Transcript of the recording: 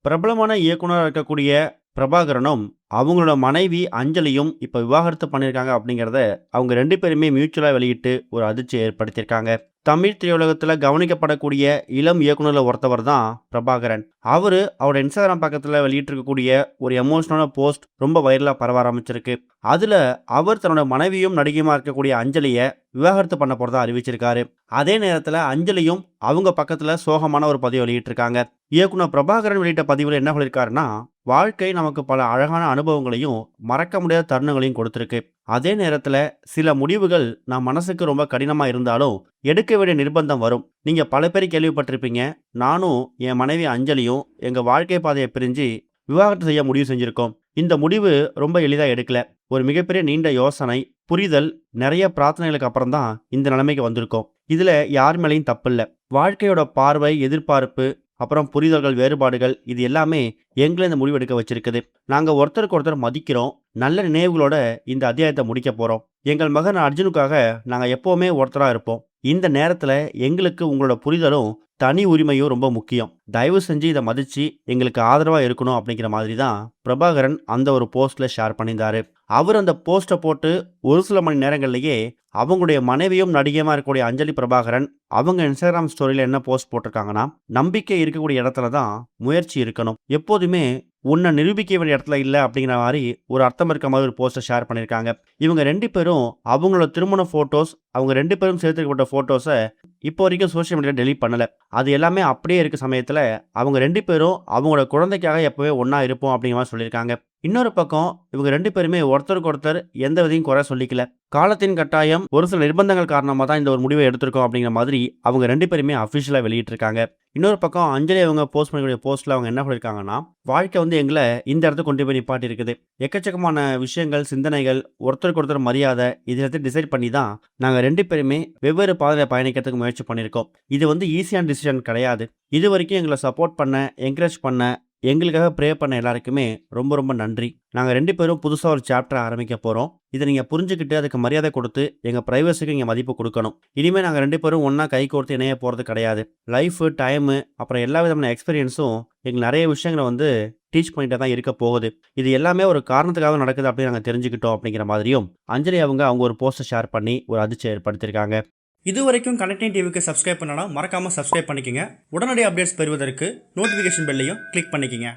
பிரபலமான இயக்குனரா இருக்கக்கூடிய பிரபாகரனும், அவங்களோட மனைவி அஞ்சலியும் இப்ப விவாகரத்து பண்ணியிருக்காங்க அப்படிங்கிறத, அவங்க 2 பேருமே மியூச்சுவலா வெளியிட்டு ஒரு அதிர்ச்சிய ஏற்படுத்தியிருக்காங்க. தமிழ் திரையுலகத்துல கவனிக்கப்படக்கூடிய இளம் இயக்குனர்ல ஒருத்தவர் தான் பிரபாகரன். அவரோட Instagram பக்கத்துல வெளியிட்டிருக்கக்கூடிய ஒரு எமோஷனலான போஸ்ட் ரொம்ப வைரலா பரவ ஆரம்பிச்சிருக்கு. அதுல அவர் தன்னோட மனைவியும் நடிகையுமா இருக்கக்கூடிய அஞ்சலிய விவாகரத்து பண்ண போறதா அறிவிச்சிருக்காரு. அதே நேரத்துல அஞ்சலியும் அவங்க பக்கத்துல சோகமான ஒரு பதிவு வெளியிட்டிருக்காங்க. இயக்குனர் பிரபாகரன் வெளியிட்ட பதிவுல என்ன சொல்லியிருக்காருன்னா, வாழ்க்கை நமக்கு பல அழகான அனுபவங்களையும் மறக்க முடியாத தருணங்களையும் கொடுத்திருக்கு. அதே நேரத்துல சில முடிவுகள் நம் மனசுக்கு ரொம்ப கடினமா இருந்தாலும் எடுக்க வேண்டிய நிர்பந்தம் வரும். நீங்க பல பேர் கேள்விப்பட்டிருப்பீங்க. நானும் என் மனைவி அஞ்சலியும் எங்க வாழ்க்கை பாதையை பிரிஞ்சு விவாகரத்து செய்ய முடிவு செஞ்சிருக்கோம். இந்த முடிவு ரொம்ப எளிதா எடுக்கல. ஒரு மிகப்பெரிய நீண்ட யோசனை, புரிதல், நிறைய பிரார்த்தனைகளுக்கு அப்புறம் தான் இந்த நிலைமைக்கு வந்திருக்கோம். இதுல யார் மேலேயும் தப்பில்ல. வாழ்க்கையோட பார்வை, எதிர்பார்ப்பு, அப்புறம் புரிதல்கள், வேறுபாடுகள் இது எல்லாமே எங்கள இந்த முடிவு எடுக்க வச்சிருக்குது. நாங்க ஒருத்தருக்கு ஒருத்தர் மதிக்கிறோம். நல்ல நினைவுகளோட இந்த அத்தியாயத்தை முடிக்க போறோம். எங்கள் மகன் அர்ஜுனுக்காக நாங்க எப்பவுமே ஒருத்தரா இருப்போம். இந்த நேரத்துல எங்களுக்கு உங்களோட புரிதலும் தனி உரிமையும் ரொம்ப முக்கியம். தயவு செஞ்சு இதை மதிச்சு எங்களுக்கு ஆதரவா இருக்கணும் அப்படிங்கிற மாதிரி தான் பிரபாகரன் அந்த ஒரு போஸ்ட்ல ஷேர் பண்ணியிருந்தாரு. அவர் அந்த போஸ்ட்டை போட்டு ஒரு சில மணி நேரங்கள்லயே அவங்களுடைய மனைவியும் நடிகையுமா இருக்கக்கூடிய அஞ்சலி பிரபாகரன் அவங்க இன்ஸ்டாகிராம் ஸ்டோரியில என்ன போஸ்ட் போட்டிருக்காங்கன்னா, நம்பிக்கை இருக்கக்கூடிய இடத்துல தான் முயற்சி இருக்கணும். எப்போதுமே உன்னை நிரூபிக்க வேண்டிய இடத்துல இல்லை அப்படிங்கிற மாதிரி ஒரு அர்த்தம் இருக்க மாதிரி ஒரு போஸ்ட்டை ஷேர் பண்ணியிருக்காங்க. இவங்க 2 பேரும் அவங்களோட திருமண ஃபோட்டோஸ், அவங்க 2 பேரும் சேர்த்துக்கப்பட்ட ஃபோட்டோஸை இப்போ வரைக்கும் சோஷியல் மீடியா டெலீட் பண்ணல. அது எல்லாமே அப்படியே இருக்க சமயத்துல அவங்க 2 பேரும் அவங்களோட குழந்தைக்காக எப்பவே ஒண்ணா இருப்போம் அப்படிங்கிற மாதிரி சொல்லியிருக்காங்க. இன்னொரு பக்கம் இவங்க 2 பேருமே ஒருத்தருக்கு ஒருத்தர் எந்த விதையும் குறை சொல்லிக்கல. காலத்தின் கட்டாயம், ஒரு சில நிர்பந்தங்கள் காரணமா தான் இந்த ஒரு முடிவை எடுத்திருக்கோம் அப்படிங்கிற மாதிரி அவங்க 2 பேருமே அஃபிஷியலா வெளியிட்டிருக்காங்க. இன்னொரு பக்கம் அஞ்சலி அவங்க போஸ்ட் பண்ணக்கூடிய போஸ்ட்ல அவங்க என்ன சொல்லியிருக்காங்கன்னா, வாழ்க்கை எங்களை இந்த இடத்துக்கு கொண்டு போய் நிப்பாட்டி இருக்குது. எக்கச்சக்கமான விஷயங்கள், சிந்தனைகள், ஒருத்தருக்கு ஒருத்தர் மரியாதை இது எல்லாத்தையும் டிசைட் பண்ணி தான் நாங்க 2 பேருமே வெவ்வேறு பாதையில பயணிக்கிறதுக்கு முயற்சி பண்ணியிருக்கோம். இது ஈஸியான டிசிஷன் கிடையாது. இது வரைக்கும் எங்களை சப்போர்ட் பண்ண, என்கரேஜ் பண்ண, எங்களுக்காக ப்ரே பண்ண எல்லாருக்குமே ரொம்ப ரொம்ப நன்றி. நாங்க 2 பேரும் புதுசா ஒரு சாப்டர் ஆரம்பிக்க போறோம். இதை நீங்க புரிஞ்சுக்கிட்டு அதுக்கு மரியாதை கொடுத்து எங்க பிரைவசிக்கு நீங்க மதிப்பு கொடுக்கணும். இனிமே நாங்க 2 பேரும் ஒண்ணா கை கோர்த்து இணைய போறது கிடையாது. லைஃப், டைம், அப்புறம் எல்லா விதமான எக்ஸ்பீரியன்ஸும் எங்களுக்கு நிறைய விஷயங்களை டீச் பண்ணிட்டே தான் இருக்க போகுது. இது எல்லாமே ஒரு காரணத்துக்காக நடக்குது அப்படின்னு நாங்க தெரிஞ்சுக்கிட்டோம் அப்படிங்கிற மாதிரியும் அஞ்சலி அவங்க ஒரு போஸ்ட்டை ஷேர் பண்ணி ஒரு அதிர்ச்சியை ஏற்படுத்தியிருக்காங்க. இது வரைக்கும் கனெக்டிங் டிவிக்கு சப்ஸ்கிரைப் பண்ணனா மறக்காம சப்ஸ்கிரைப் பண்ணிக்கங்க. உடனடி அப்டேட்ஸ் பெறுவதற்கு நோட்டிஃபிகேஷன் பெல்லையும் கிளிக் பண்ணிக்கங்க.